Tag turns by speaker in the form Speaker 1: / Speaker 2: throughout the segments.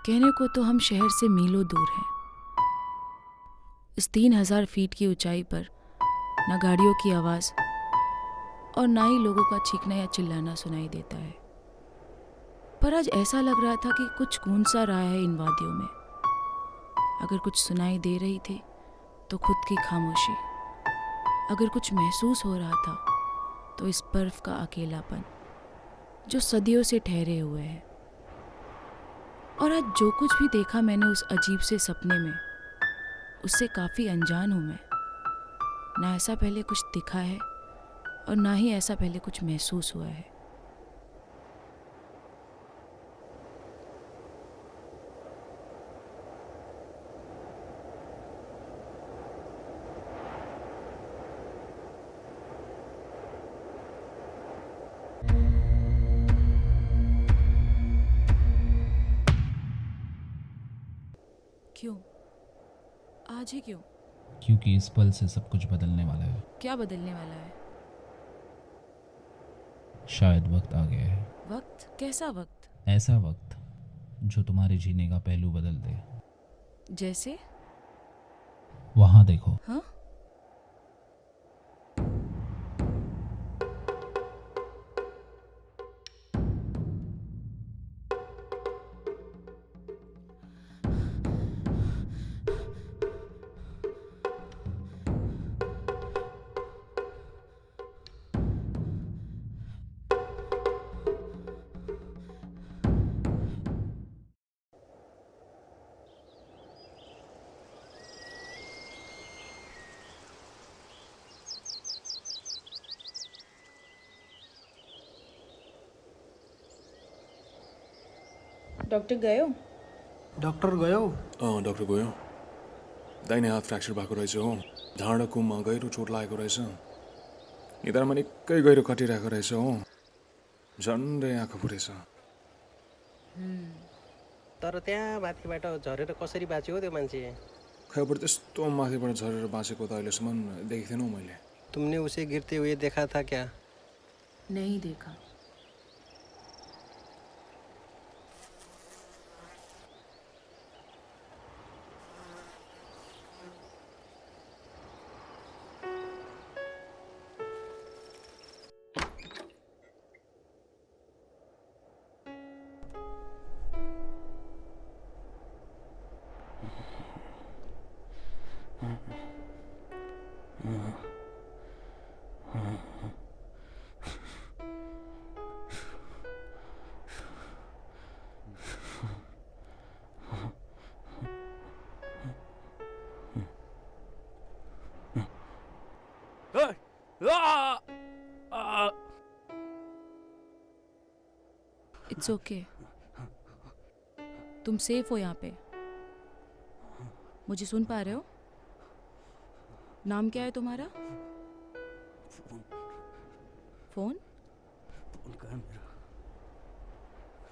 Speaker 1: कहने को तो हम शहर से मीलों दूर हैं। इस 3000 फीट की ऊंचाई पर ना गाड़ियों की आवाज़ और ना ही लोगों का चीखना या चिल्लाना सुनाई देता है। पर आज ऐसा लग रहा था कि कुछ गूंज सा रहा है इन वादियों में। अगर कुछ सुनाई दे रही थी तो खुद की खामोशी, अगर कुछ महसूस हो रहा था तो इस बर्फ का अकेलापन जो सदियों से ठहरे हुए है। और आज जो कुछ भी देखा मैंने उस अजीब से सपने में, उससे काफ़ी अनजान हूँ मैं। ना ऐसा पहले कुछ दिखा है और ना ही ऐसा पहले कुछ महसूस हुआ है। क्यों? आज ही क्यों?
Speaker 2: क्योंकि इस पल से सब कुछ बदलने वाला है।
Speaker 1: क्या बदलने वाला है?
Speaker 2: शायद वक्त आ गया है।
Speaker 1: वक्त? कैसा वक्त?
Speaker 2: ऐसा वक्त जो तुम्हारे जीने का पहलू बदल दे।
Speaker 1: जैसे?
Speaker 2: वहाँ देखो।
Speaker 1: हाँ? डॉक्टर गए हो?
Speaker 3: डॉक्टर गयो?
Speaker 4: डक्टर गयो। दाहिने हात फ्र्याक्चर भएको रहेछ हो। ढाड कुममा गहिरो चोट लागेको रहेछ। निधारमा निकै गहिरो कटिरहेको रहेछ हो। झन्डै आँखा फुटेछ।
Speaker 3: तर त्यहाँ माथिबाट झरेर कसरी बाँच्यो हो त्यो मान्छे?
Speaker 4: खैबाट त्यस्तो माथिबाट झरेर बाँचेको त अहिलेसम्म देखेको थिएन हौ मैले।
Speaker 3: तुमने उसे गिरते हुए देखा था क्या?
Speaker 1: नहीं देखा। It's okay. तुम सेफ हो यहाँ पे। मुझे सुन पा रहे हो? नाम क्या है तुम्हारा? फोन?
Speaker 3: फोन कहाँ है मेरा?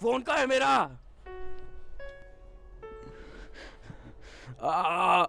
Speaker 3: फोन कहाँ है मेरा? आ!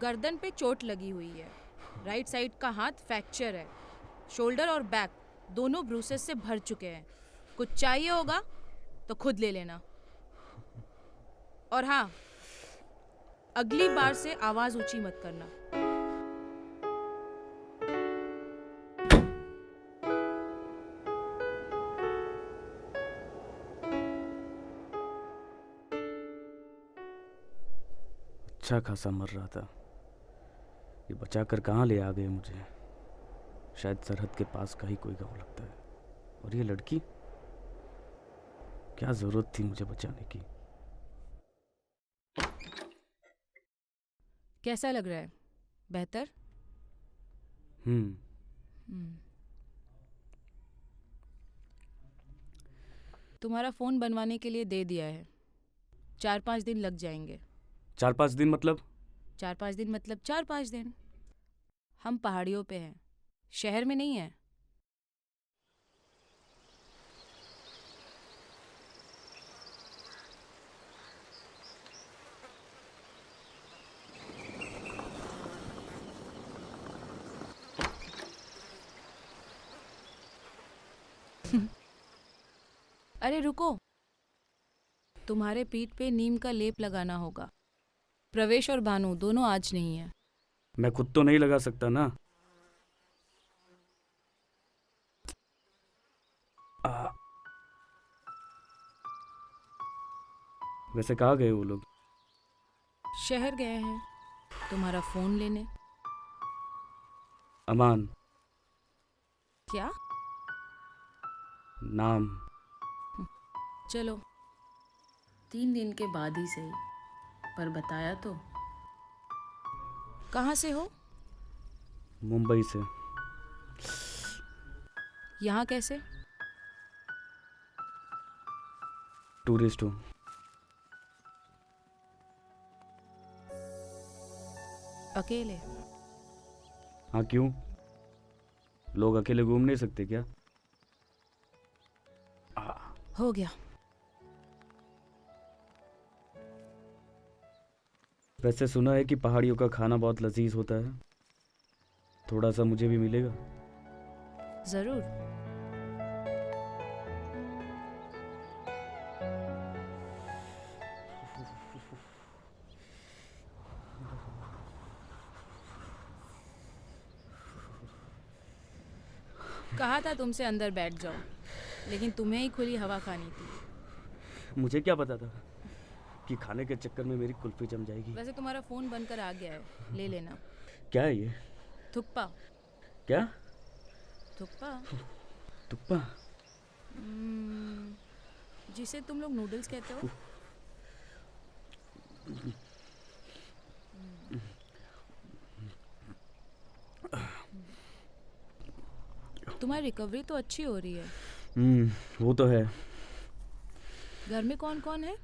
Speaker 1: गर्दन पे चोट लगी हुई है। राइट साइड का हाथ फ्रैक्चर है। शोल्डर और बैक दोनों ब्रूसेस से भर चुके हैं। कुछ चाहिए होगा तो खुद ले लेना। और हाँ, अगली बार से आवाज ऊंची मत करना।
Speaker 5: अच्छा खासा मर रहा था, ये बचाकर कहाँ ले आ गए मुझे। शायद सरहद के पास का ही कोई गांव लगता है। और ये लड़की, क्या जरूरत थी मुझे बचाने की।
Speaker 1: कैसा लग रहा है? बेहतर? तुम्हारा फोन बनवाने के लिए दे दिया है। 4-5 दिन लग जाएंगे।
Speaker 5: 4-5 दिन मतलब?
Speaker 1: 4-5 दिन मतलब 4-5 दिन। हम पहाड़ियों पे हैं, शहर में नहीं है। अरे रुको, तुम्हारे पीठ पे नीम का लेप लगाना होगा। प्रवेश और भानु दोनों आज नहीं है।
Speaker 5: मैं खुद तो नहीं लगा सकता ना। आ, वैसे कहाँ गए वो लोग?
Speaker 1: शहर गए हैं तुम्हारा फोन लेने।
Speaker 5: अमान
Speaker 1: क्या?
Speaker 5: नाम?
Speaker 1: चलो 3 दिन के बाद ही सही, पर बताया तो। कहाँ से हो?
Speaker 5: मुंबई से।
Speaker 1: यहाँ कैसे?
Speaker 5: टूरिस्ट हूँ।
Speaker 1: अकेले?
Speaker 5: हाँ, क्यों? लोग अकेले घूम नहीं सकते क्या?
Speaker 1: हो गया।
Speaker 5: वैसे सुना है कि पहाड़ियों का खाना बहुत लजीज होता है, थोड़ा सा मुझे भी मिलेगा?
Speaker 1: जरूर। कहा था तुमसे अंदर बैठ जाओ, लेकिन तुम्हें ही खुली हवा खानी थी।
Speaker 5: मुझे क्या पता था कि खाने के चक्कर में मेरी कुल्फी जम जाएगी।
Speaker 1: वैसे तुम्हारा फोन बनकर आ गया है, ले लेना।
Speaker 5: क्या है ये?
Speaker 1: थुक्पा।
Speaker 5: क्या?
Speaker 1: थुक्पा?
Speaker 5: तुप्पा?
Speaker 1: जिसे तुम लोग नूडल्स कहते हो। तुम्हारी रिकवरी तो अच्छी हो रही है।
Speaker 5: वो तो है।
Speaker 1: घर में कौन कौन है?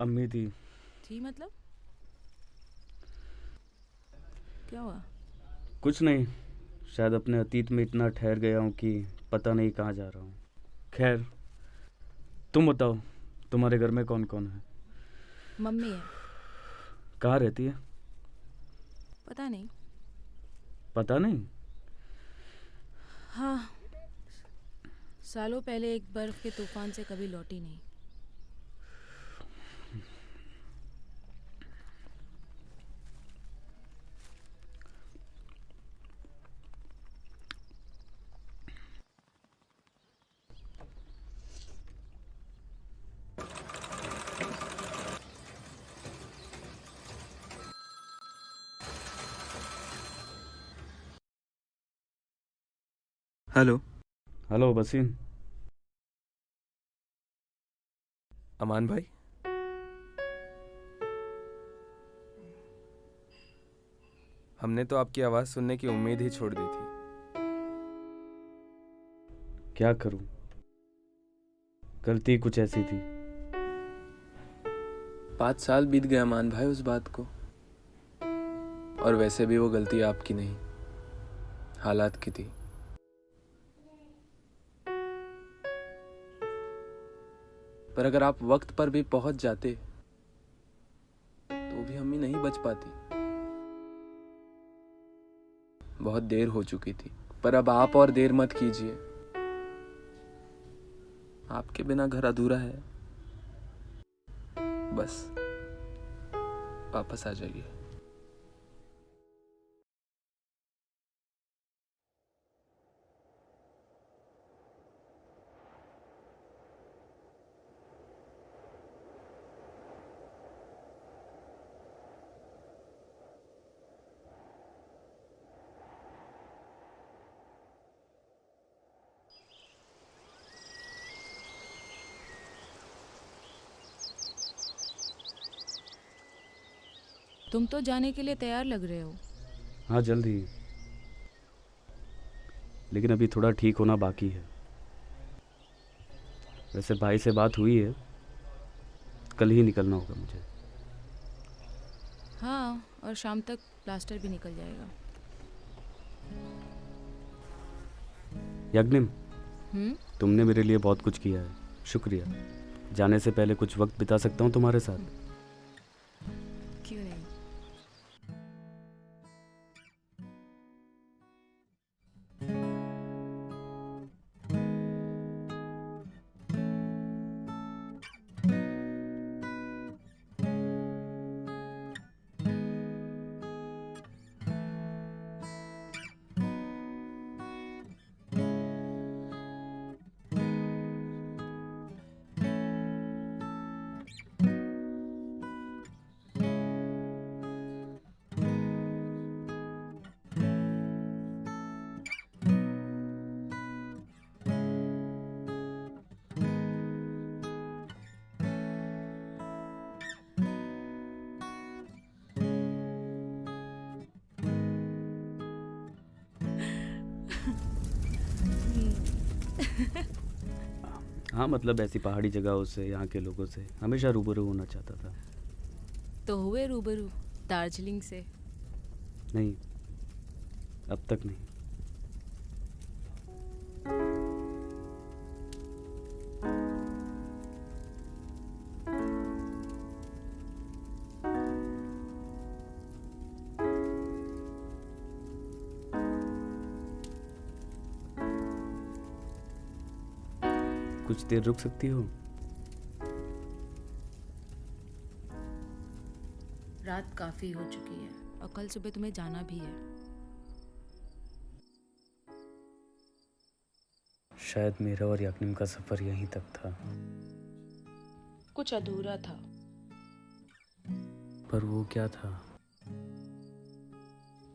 Speaker 5: अम्मी थी।
Speaker 1: थी मतलब? क्या हुआ?
Speaker 5: कुछ नहीं, शायद अपने अतीत में इतना ठहर गया हूँ कि पता नहीं कहाँ जा रहा हूँ। खैर, तुम बताओ, तुम्हारे घर में कौन कौन है?
Speaker 1: मम्मी है।
Speaker 5: कहाँ रहती है?
Speaker 1: पता नहीं।
Speaker 5: पता नहीं?
Speaker 1: हाँ, सालों पहले एक बर्फ के तूफान से कभी लौटी नहीं।
Speaker 6: हेलो।
Speaker 5: हेलो वसीम।
Speaker 6: अमान भाई, हमने तो आपकी आवाज़ सुनने की उम्मीद ही छोड़ दी थी।
Speaker 5: क्या करूं, गलती कुछ ऐसी थी।
Speaker 6: 5 साल बीत गए अमान भाई उस बात को, और वैसे भी वो गलती आपकी नहीं, हालात की थी। पर अगर आप वक्त पर भी पहुंच जाते तो भी अम्मी नहीं बच पाती। बहुत देर हो चुकी थी, पर अब आप और देर मत कीजिए। आपके बिना घर अधूरा है। बस वापस आ जाइए।
Speaker 1: तुम तो जाने के लिए तैयार लग रहे हो।
Speaker 5: हाँ, जल्द ही, लेकिन अभी थोड़ा ठीक होना बाकी है। वैसे भाई से बात हुई है, कल ही निकलना होगा मुझे।
Speaker 1: हाँ, और शाम तक प्लास्टर भी निकल जाएगा।
Speaker 5: यज्ञिम,
Speaker 1: हम्म?
Speaker 5: तुमने मेरे लिए बहुत कुछ किया है, शुक्रिया। जाने से पहले कुछ वक्त बिता सकता हूँ तुम्हारे साथ?
Speaker 1: क्यों नहीं?
Speaker 5: हाँ मतलब ऐसी पहाड़ी जगहों से, यहाँ के लोगों से हमेशा रूबरू होना चाहता था।
Speaker 1: तो हुए रूबरू दार्जिलिंग से?
Speaker 5: नहीं, अब तक नहीं। कुछ देर रुक सकती हो?
Speaker 1: रात काफी हो चुकी है और कल सुबह तुम्हें जाना भी है।
Speaker 5: शायद मेरा और याकनिम का सफर यहीं तक था,
Speaker 1: कुछ अधूरा था।
Speaker 5: पर वो क्या था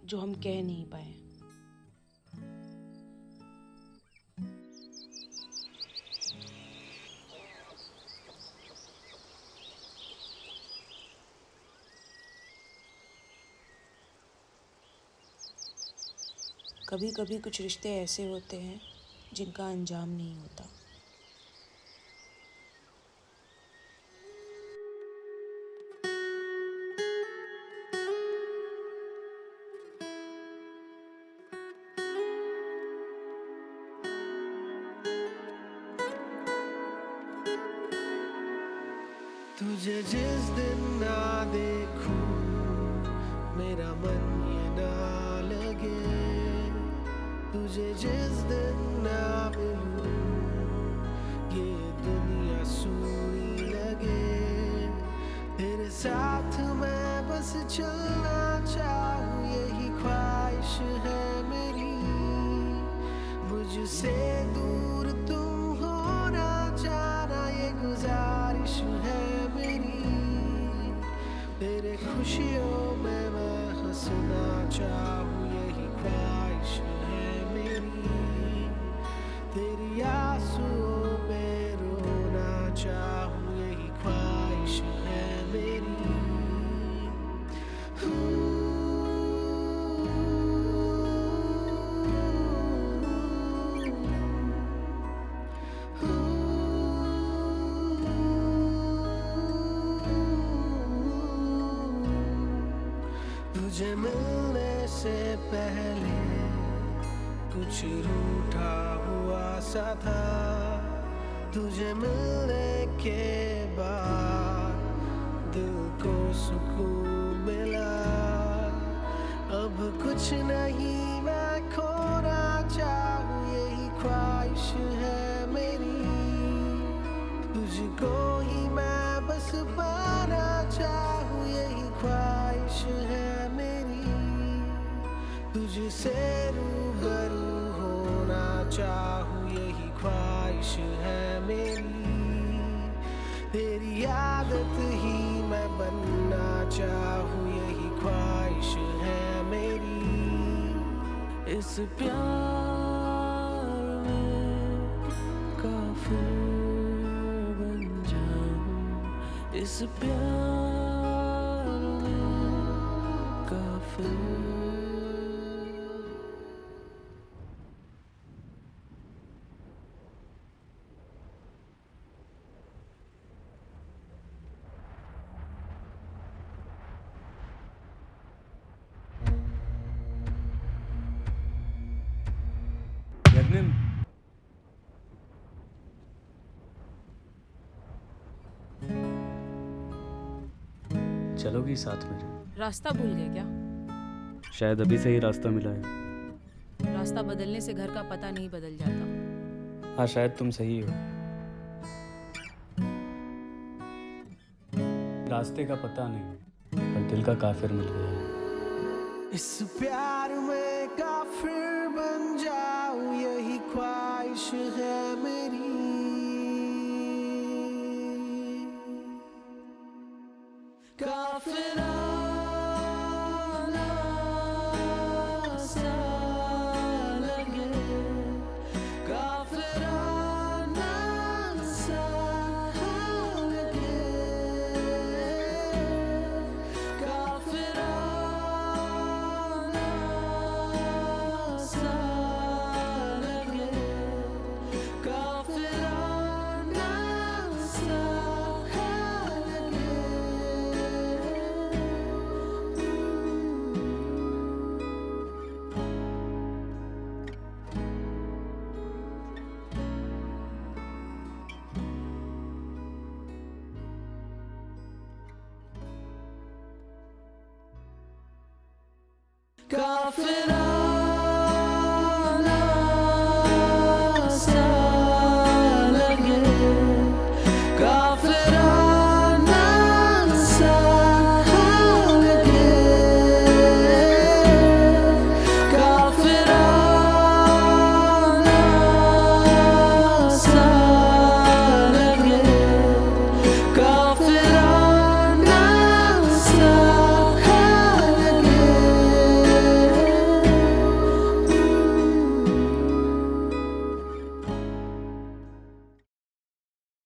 Speaker 1: जो हम कह नहीं पाए। कभी कभी कुछ रिश्ते ऐसे होते हैं जिनका अंजाम नहीं होता।
Speaker 7: तुझे जिस दिन ना देखूं मेरा मन ये ना लगे, तुझे जिस दिन ना मिलूं ये दुनिया सूनी लगे। तेरे साथ मैं बस चलना चाहूं यही ख्वाहिश है मेरी, मुझसे दूर तुम होना चाहना ये गुजारिश है मेरी। तेरे खुशियों में मैं हंसना चाहूं यही ख्वाहिश है मेरी, तेरी आंसुओं पे रोना चाहूं यही ख्वाहिश है मेरी। तुझे मिलने से पहले कुछ रूठा हुआ सा था, तुझे मिलने के बाद दिल को सुकून मिला। अब कुछ नहीं मैं खोना चाहूं यही ख्वाहिश है मेरी, तुझको ही मैं बस पाना चाहूं यही ख्वाहिश है मेरी। तुझसे रूबरू होना चाहूं यही ख्वाहिश है मेरी, तेरी आदत ही मैं बनना चाहूं यही ख्वाहिश है मेरी। इस प्यार में काफिर बन जाऊं, इस प्यार में काफिर।
Speaker 5: याकनिम, चलोगी साथ मेरे?
Speaker 1: रास्ता भूल गए क्या?
Speaker 5: शायद अभी से ही रास्ता मिला है।
Speaker 1: रास्ता बदलने से घर का पता नहीं बदल जाता।
Speaker 5: हाँ शायद तुम सही हो, रास्ते का पता नहीं पर दिल का काफिर मिल गया है।
Speaker 7: इस प्यार में काफिर बन जाऊं यही ख्वाहिश है मेरी, काफिर